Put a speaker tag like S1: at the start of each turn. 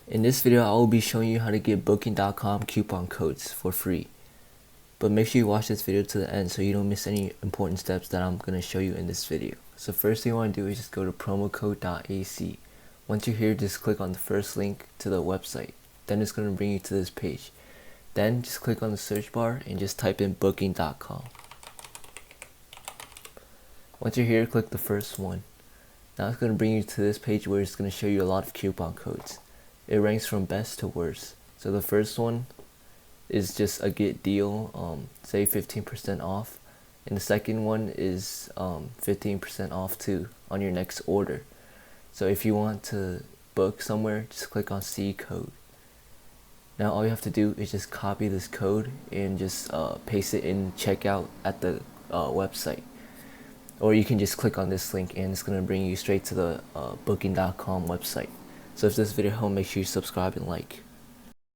S1: In this video, I will be showing you how to get Booking.com coupon codes for free. But make sure you watch this video to the end so you don't miss any important steps that I'm going to show you in this video. So first thing you want to do is just go to promocode.ac. Once you're here, just click on the first link to the website. Then it's going to bring you to this page. Then just click on the search bar and just type in Booking.com. Once you're here, click the first one. Now it's going to bring you to this page where it's going to show you a lot of coupon codes. It ranks from best to worst. So the first one is just a get deal, say 15% off, and the second one is 15% off too on your next order. So if you want to book somewhere, just click on see code. Now all you have to do is just copy this code and just paste it in checkout at the website, or you can just click on this link and it's going to bring you straight to the Booking.com website. So if this video helped, make sure you subscribe and like.